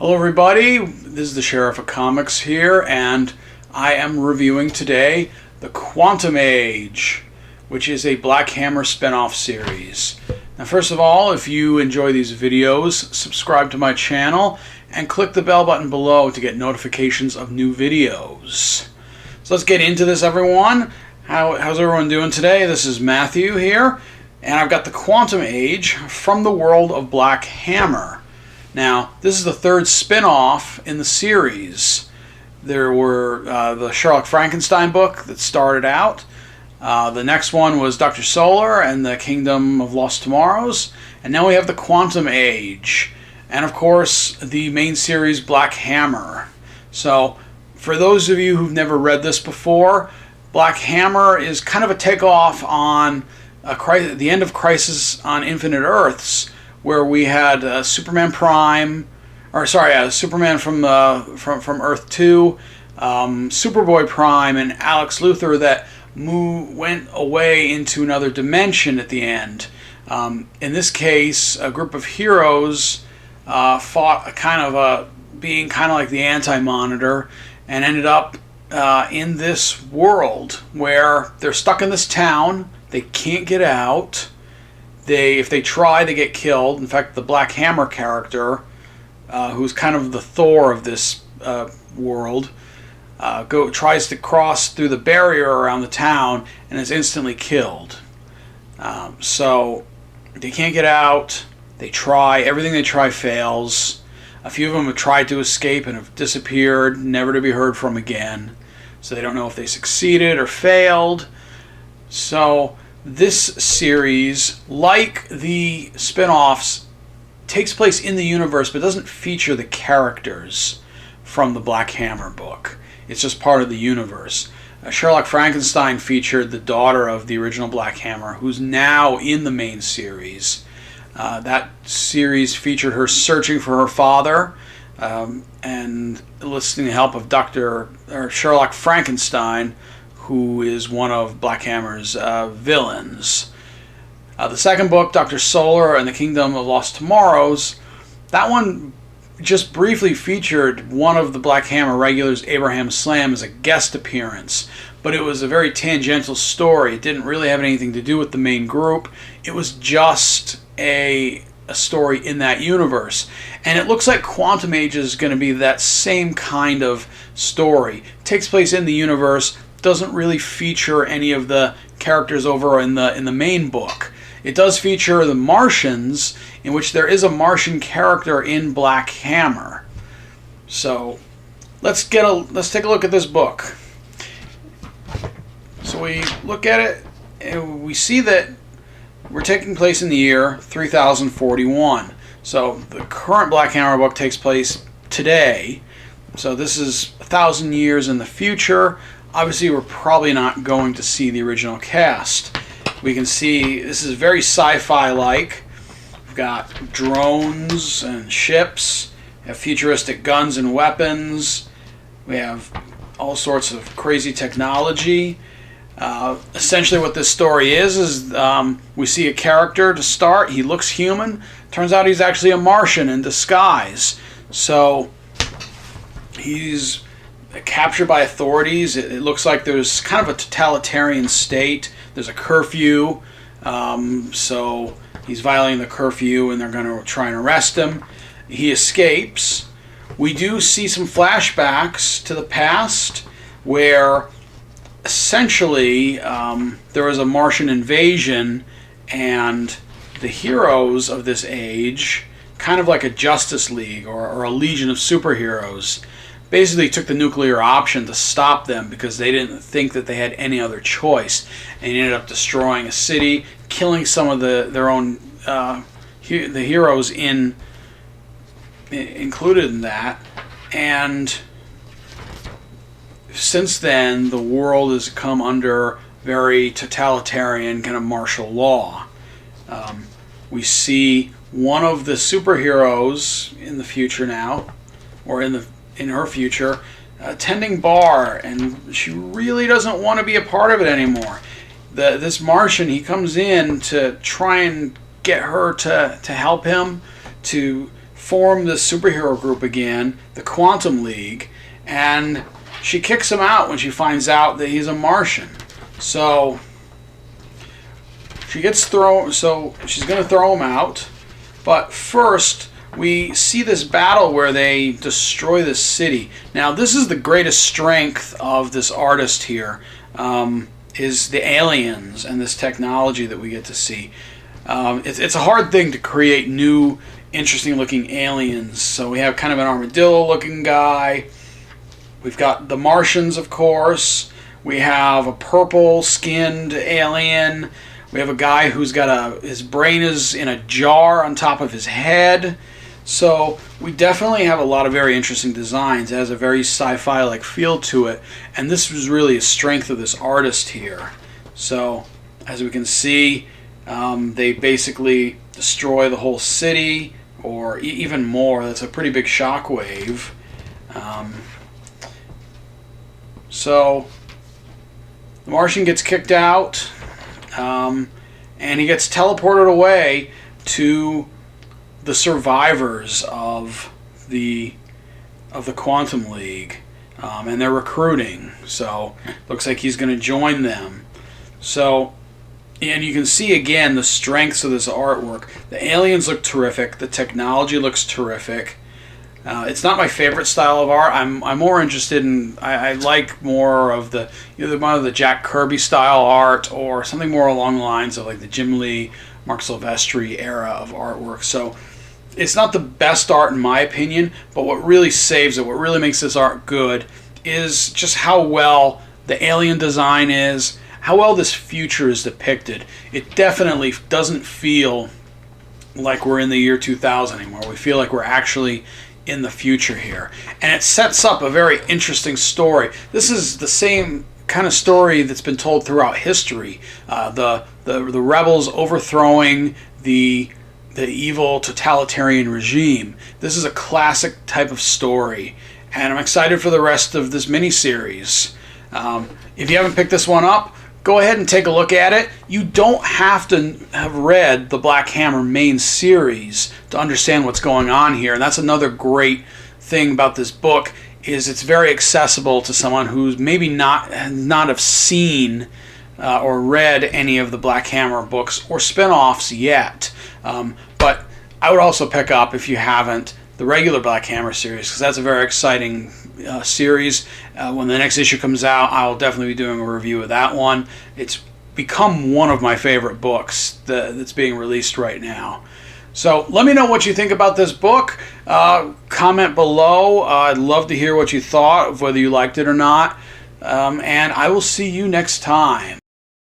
Hello everybody, this is the Sheriff of Comics here, and I am reviewing today The Quantum Age, which is a Black Hammer spin-off series. Now first of all, if you enjoy these videos, subscribe to my channel and click the bell button below to get notifications of new videos. So let's get into this, everyone. How's everyone doing today? This is Matthew here, and I've got The Quantum Age from the world of Black Hammer. Now, this is the third spin-off in the series. There were the Sherlock Frankenstein book that started out. The next one was Dr. Solar and the Kingdom of Lost Tomorrows. And now we have the Quantum Age. And of course, the main series Black Hammer. So, for those of you who've never read this before, Black Hammer is kind of a takeoff on the end of Crisis on Infinite Earths, where we had Superman Prime, Superman from Earth 2, Superboy Prime, and Alex Luthor that went away into another dimension at the end. In this case, a group of heroes fought being kind of like the Anti-Monitor, and ended up in this world where they're stuck in this town. They can't get out. If they try, they get killed. In fact, the Black Hammer character, who's kind of the Thor of this world, tries to cross through the barrier around the town and is instantly killed. So they can't get out. They try. Everything they try fails. A few of them have tried to escape and have disappeared, never to be heard from again. So they don't know if they succeeded or failed. So this series, like the spin-offs, takes place in the universe but doesn't feature the characters from the Black Hammer book. It's just part of the universe. Sherlock Frankenstein featured the daughter of the original Black Hammer, who's now in the main series. That series featured her searching for her father and enlisting the help of Sherlock Frankenstein, who is one of Black Hammer's villains. The second book, Dr. Solar and the Kingdom of Lost Tomorrows, that one just briefly featured one of the Black Hammer regulars, Abraham Slam, as a guest appearance. But it was a very tangential story. It didn't really have anything to do with the main group. It was just a story in that universe. And it looks like Quantum Age is going to be that same kind of story. It takes place in the universe, doesn't really feature any of the characters over in the main book. It does feature the Martians, in which there is a Martian character in Black Hammer. So let's take a look at this book. So we look at it and we see that we're taking place in the year 3041. So the current Black Hammer book takes place today. So this is 1,000 years in the future. Obviously, we're probably not going to see the original cast. We can see this is very sci-fi-like. We've got drones and ships. We have futuristic guns and weapons. We have all sorts of crazy technology. Essentially what this story is we see a character to start. He looks human. Turns out he's actually a Martian in disguise. So he's captured by authorities. It looks like there's kind of a totalitarian state. There's a curfew, so he's violating the curfew and they're going to try and arrest him. He escapes. We do see some flashbacks to the past where essentially there was a Martian invasion, and the heroes of this age, kind of like a Justice League or a legion of superheroes, basically took the nuclear option to stop them because they didn't think that they had any other choice, and ended up destroying a city, killing some of their own the heroes included in that. And since then, the world has come under very totalitarian kind of martial law. We see one of the superheroes in the future now, or in her future, tending bar, and she really doesn't want to be a part of it anymore. This Martian, he comes in to try and get her to help him to form this superhero group again, the Quantum League, and she kicks him out when she finds out that he's a Martian. So she's going to throw him out. But first, we see this battle where they destroy this city. Now, this is the greatest strength of this artist here, is the aliens and this technology that we get to see. It's a hard thing to create new, interesting-looking aliens. So we have kind of an armadillo-looking guy. We've got the Martians, of course. We have a purple-skinned alien. We have a guy who's got his brain is in a jar on top of his head. So we definitely have a lot of very interesting designs. It has a very sci-fi like feel to it, and this was really a strength of this artist here. So as we can see, they basically destroy the whole city, or even more. That's a pretty big shockwave. So the Martian gets kicked out, and he gets teleported away to the survivors of the Quantum League, and they're recruiting. So looks like he's going to join them. So, and you can see again the strengths of this artwork. The aliens look terrific. The technology looks terrific. It's not my favorite style of art. I'm more interested in. I like more of the either one of the Jack Kirby style art or something more along the lines of like the Jim Lee, Mark Silvestri era of artwork. So it's not the best art in my opinion, but what really saves it, what really makes this art good, is just how well the alien design is, how well this future is depicted. It definitely doesn't feel like we're in the year 2000 anymore. We feel like we're actually in the future here. And it sets up a very interesting story. This is the same kind of story that's been told throughout history. The rebels overthrowing the evil totalitarian regime. This is a classic type of story, and I'm excited for the rest of this miniseries. If you haven't picked this one up, go ahead and take a look at it. You don't have to have read the Black Hammer main series to understand what's going on here, and that's another great thing about this book, is it's very accessible to someone who's maybe not have seen or read any of the Black Hammer books or spin-offs yet. But I would also pick up, if you haven't, the regular Black Hammer series, because that's a very exciting series. When the next issue comes out, I'll definitely be doing a review of that one. It's become one of my favorite books that's being released right now. So let me know what you think about this book. Comment below. I'd love to hear what you thought, of whether you liked it or not. And I will see you next time.